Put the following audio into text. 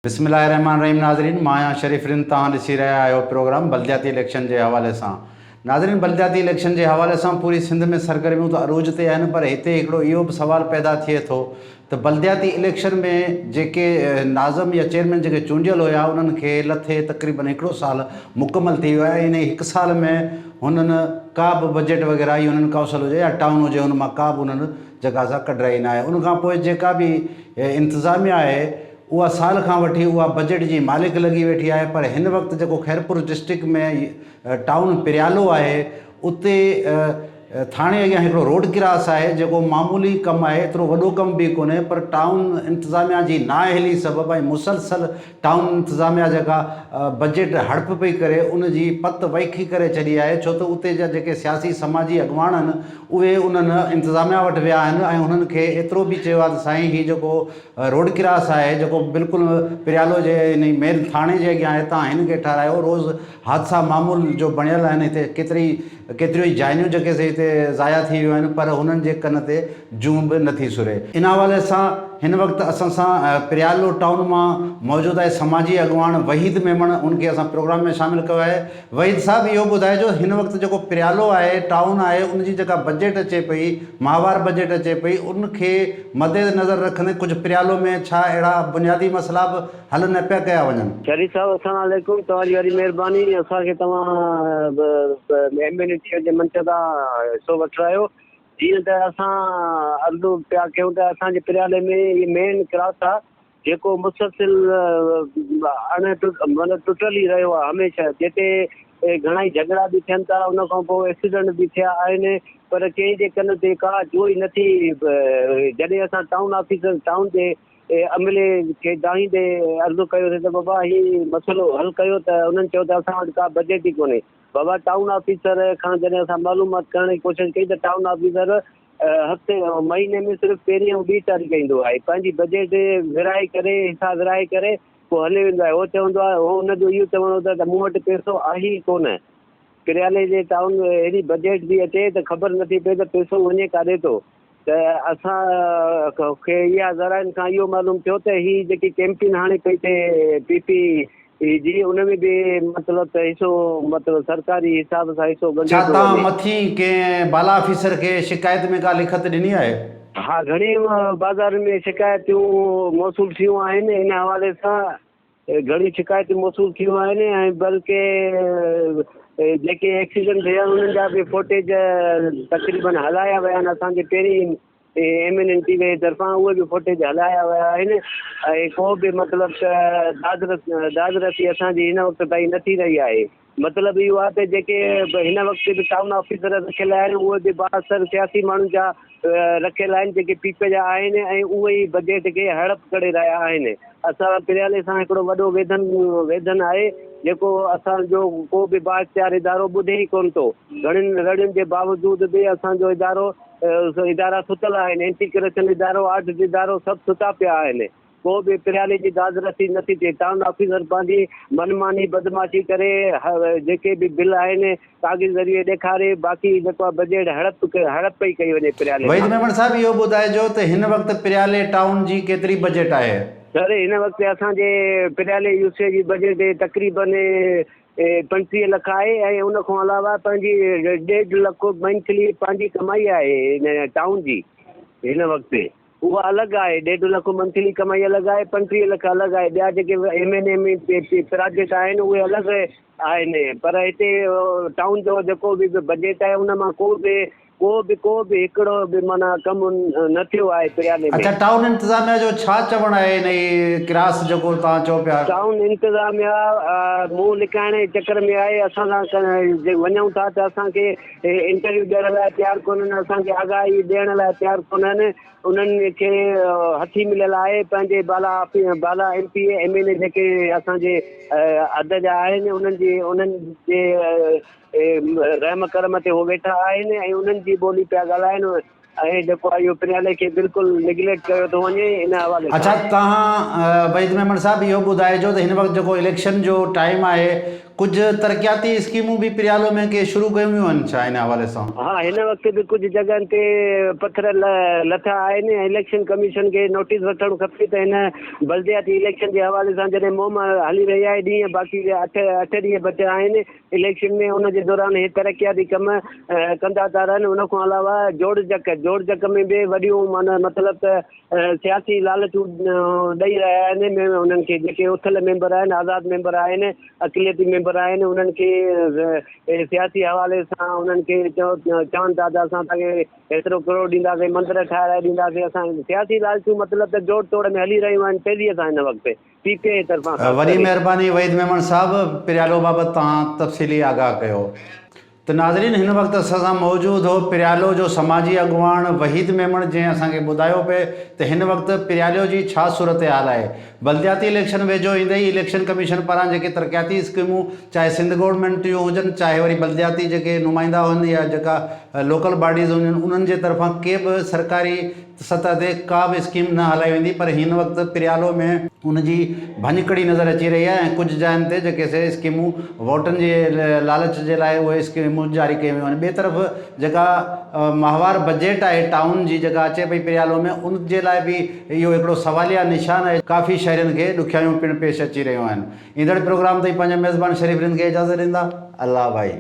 बिस्मिल्लाहिर्रहमानिर्रहीम। नाज़रीन, मां शरीफ़ रिन तव्हां ॾिसी रहिया आहियो प्रोग्राम बलदियाती इलेक्शन जे हवाले सां। नाज़रीन, बलदियाती इलेक्शन जे हवाले सां पूरी सिंध में सरगर्मियूं त अरूज ते आहिनि, पर हिते हिकिड़ो इहो बि सुवालु पैदा थिए थो त बलदियाती इलेक्शन में जेके नाज़म या चेयरमैन जेके चूंडियल हुया उन्हनि खे लथे तक़रीबन हिकिड़ो साल मुकमल थी वियो आहे। इन हिकु साल में हुननि का बि बजट वग़ैरह ई हुननि कौंसल हुजे या टाउन हुजे हुन मां का बि हुननि जॻह सां कढाई न आहे। उन खां पोइ जेका बि इंतिज़ामिया आहे उहा साल खां वठी उहा बजट जी मालिक लॻी वेठी आहे। पर हिन वक़्तु जेको खैरपुर डिस्ट्रिक्ट में टाउन पिरियालो आहे उते थाणे अॻियां हिकिड़ो रोड क्रास आहे जेको मामूली कमु आहे, एतिरो वॾो कमु बि कोन्हे, पर टाउन इंतिज़ामिया जी नाअहली सबबु ऐं मुसलसल टाउन इंतिज़ामिया जेका बजट हड़प पई करे उन जी पत वैखी करे छॾी आहे। छो त उते जा जेके सियासी समाजी अॻुवान आहिनि उहे उन्हनि इंतिज़ामिया वटि विया आहिनि ऐं उन्हनि खे एतिरो बि चयो आहे त साईं हीउ जेको रोड क्रास आहे जेको बिल्कुलु पिरियालो जे इन मेन थाणे जे अॻियां आहे, तव्हां हिन खे ठाराहियो। रोज़ु हादसा मामूल जो बणियल आहिनि हिते, केतिरियूं ई जानियूं जेके से हिते ज़ाया थी वियूं आहिनि, पर हुननि जे कन ते जूं बि नथी सुरे। इन हवाले सां हिन वक़्तु असां सां पिरियालो टाउन मां मौजूदु आहे समाजी अॻुवान वहीद मेमण, उनखे असां प्रोग्राम में शामिलु कयो आहे। वहीद साहब, इहो ॿुधाइजो हिन वक़्तु जेको पिरियालो आहे टाउन आहे उनजी जेका बजट अचे पई, माहवार बजट अचे पई, उनखे मद्देनज़र रखंदे कुझु पिरियालो में छा अहिड़ा बुनियादी मसइला बि हल न पिया कया वञनि? शरीफ़ साहब, अस्सलाम वालेकुम। तव्हांजी वॾी महिरबानी। असांखे तव्हां एम्यूनिटी जे मंच तां हिसो वठी रहियो। जीअं त असां अर्ज़ु पिया कयूं त असांजे पिरियाले में इहे मेन क्रॉस आहे जेको मुसलसिल मतिलबु टुटल ई रहियो आहे हमेशह, जिते घणा ई झगड़ा बि थियनि था, उन खां पोइ एक्सीडेंट बि थिया आहिनि, पर कंहिं जे कन ते का जोई नथी। जॾहिं असां टाउन ऑफिसर टाउन जे अमले खे दाहींदे अर्ज़ु कयोसीं त बाबा हीउ मसइलो हल कयो, त उन्हनि चयो त असां वटि का बजट ई कोन्हे। बाबा टाउन ऑफिसर खां जॾहिं असां मालूमात करण जी कोशिशि कई त टाउन ऑफिसर हफ़्ते महीने में सिर्फ़ु पहिरीं ऐं 2 तारीख़ ईंदो आहे, पंहिंजी बजट विराए करे हिसाब विराए करे पोइ हली वेंदो आहे। उहो चवंदो आहे, उहो हुनजो इहो चवणो त मूं वटि पैसो आहे ई कोन। पिरियाले जे टाउन में अहिड़ी बजट बि अचे त ख़बर नथी पए त पैसो वञे काॾे थो। त असांखे इहा ज़राइनि खां इहो मालूम थियो त हीअ जेकी कैंपेन हाणे पई थिए पीपी जी, उन में बि मतिलबु त हिसो मतिलबु सरकारी हिसाब सां हिसो छा तव्हां मथी कंहिं बाला ऑफिसर खे शिकायत में का लिखत ॾिनी आहे? हा, घणी बाज़ार में शिकायतूं मौसूल थियूं आहिनि। इन हवाले सां घणी शिकायतूं मौसूल थियूं आहिनि ऐं बल्कि जेके एक्सीडेंट थिया उन्हनि जा बि फुटेज तक़रीबन हलाया विया आहिनि। असांजे पहिरीं एम्यूनिटी जे तरफ़ां उहे बि फुटेज हलाया विया आहिनि ऐं को बि मतिलबु त दादरसी असांजी हिन वक़्तु ताईं नथी रही आहे। मतिलबु इहो आहे त जेके हिन वक़्तु बि टाउन ऑफिसर रखियल आहिनि उहे बि 62 सियासी माण्हुनि जा रखियल आहिनि जेके पीपे जा आहिनि ऐं उहे ई बजट खे हड़प करे रहिया आहिनि। असां पिरियाले सां हिकिड़ो वॾो वेदन आहे जेको असांजो को बि बाइख़्तियार इदारो ॿुधे ई कोन थो। घणियुनि रड़ियुनि जे बावजूद बि असांजो इदारा सुतल आहिनि। एंटी करप्शन इदारो, आर्ट इदारो सभु सुता पिया आहिनि। को बि पिरियाले जी दादरसी नथी थिए। टाउन ऑफिसर पंहिंजी मनमानी बदमाशी करे जेके बि बिल आहिनि कागज़ ज़रिए ॾेखारे, बाक़ी जेको आहे बजट हड़प पई कई वञे पिरियाले। वहीद मेमण साहब, इहो ॿुधाइजो त हिन वक़्तु पिरियाले टाउन जी केतिरी बजट आहे? सर, हिन वक़्तु असांजे पिरियाले यूसे जी बजट तक़रीबन 35 लख आहे ऐं उन खां अलावा पंहिंजी 1.5 लख मंथली पंहिंजी कमाई आहे हिन टाउन जी। हिन वक़्तु उहा अलॻि आहे, 1.5 लख मंथली कमाई अलॻि आहे, 35 लख अलॻि आहे। ॿिया जेके MNA में प्रोजेक्ट आहिनि उहे अलॻि आहिनि, पर हिते टाउन जो जेको बि बजट आहे उन मां को बि हिकिड़ो बि माना कमु न थियो आहे पिरियाले में। अच्छा, टाउन इंतिज़ामिया जो छा चवणु आहे इन क्रास जेको तव्हां चओ पिया? टाउन इंतिज़ामिया मुंहुं लिकाइण जे चकर में आहे। असां वञूं था त असांखे इंटरव्यू ॾियण लाइ तयारु कोन्हनि, असांखे आगाही ॾियण लाइ तयारु कोन्हनि। उन्हनि खे हथी मिलियल आहे पंहिंजे बाला MP MNA जेके असांजे अध जा आहिनि, उन्हनि जे रहम करम ते उहे वेठा आहिनि ऐं उन्हनि जी ॿोली पिया ॻाल्हाइनि ऐं जेको आहे इहो पिरियाले खे बिल्कुलु निगलेक्ट कयो थो वञे इन हवाले। अच्छा, तव्हां वहीद मेमण साहब इहो ॿुधाइजो त हिन वक़्तु जेको इलेक्शन जो टाइम आहे कुछ तरक्याती स्कीमूं भी पिरियालो में के शुरू कयूं आहिनि छा इन हवाले सां? हाँ, हिन वक़्तु बि कुझु जॻहनि ते पथर लथा आहिनि। इलेक्शन कमीशन खे नोटिस वठणु खपे त हिन बल्दियाती इलेक्शन जे हवाले सां जॾहिं मुहिम हली रही आहे ॾींहं बाक़ी 8 ॾींहं बचिया आहिनि इलेक्शन में, उन जे दौरान हे तरक़ियाती कम कंदा था रहनि। उन खां अलावा जोड़ जक में बि वॾियूं माना मतिलबु त सियासी लालचूं ॾेई रहिया आहिनि उन्हनि खे, जेके उथियल मेंबर आहिनि, आज़ाद मेंबर आहिनि, अक़लियती मेंबर आहिनि, उन्हनि खे सियासी हवाले सां उन्हनि खे चवनि था त असां तव्हांखे एतिरो करोड़ ॾींदासीं, मंदर ठाहिराए ॾींदासीं। असां सियासी लालचूं मतिलबु त जोड़ तोड़ में हली रहियूं आहिनि तेज़ीअ सां हिन वक़्तु PPA तरफ़ां। वॾी महिरबानी वहीद मेमन साहब, पिरियालो बाबति तव्हां तफ़सीली आगाह कयो। तो नाज़रीन, हिन वक़्तु असां मौजूदु हो पिरियालो जो समाजी अॻुवाण वहीद मेमन, जंहिं असांखे ॿुधायो पिए त हिन वक़्तु पिरियालो जी छा सूरत हाल आहे। बल्दियाती इलेक्शन वेझो ईंदे ई इलेक्शन कमीशन पारां जेके तरक़ियाती स्कीमूं चाहे सिंध गवर्नमेंट जूं हुजनि, चाहे वरी बल्दियाती जेके नुमाइंदा हुजनि या जेका लोकल बॉडीज़ हुजनि, उन्हनि जे तरफ़ां के बि सरकारी सतह ते का बि स्कीम न हलाई वेंदी। पर हिन वक़्तु पिरियालो में उनजी भञकड़ी नज़र अची रही आहे ऐं कुझु जाइनि ते जेके से स्कीमूं वोटनि जे लालच जे लाइ उहे स्कीमूं जारी कयूं आहिनि। ॿिए तरफ़ जेका माहवार बजट आहे टाउन जी जेका अचे पई पिरियालो में, उन जे लाइ बि इहो हिकिड़ो सवालिया निशान आहे। काफ़ी शहरनि खे ॾुखियाइयूं पिणु पेश अची रहियूं आहिनि। ईंदड़ प्रोग्राम ताईं पंहिंजे मेज़बान शरीफ़ रिंद खे इजाज़त ॾींदा। अल्लाह भाई।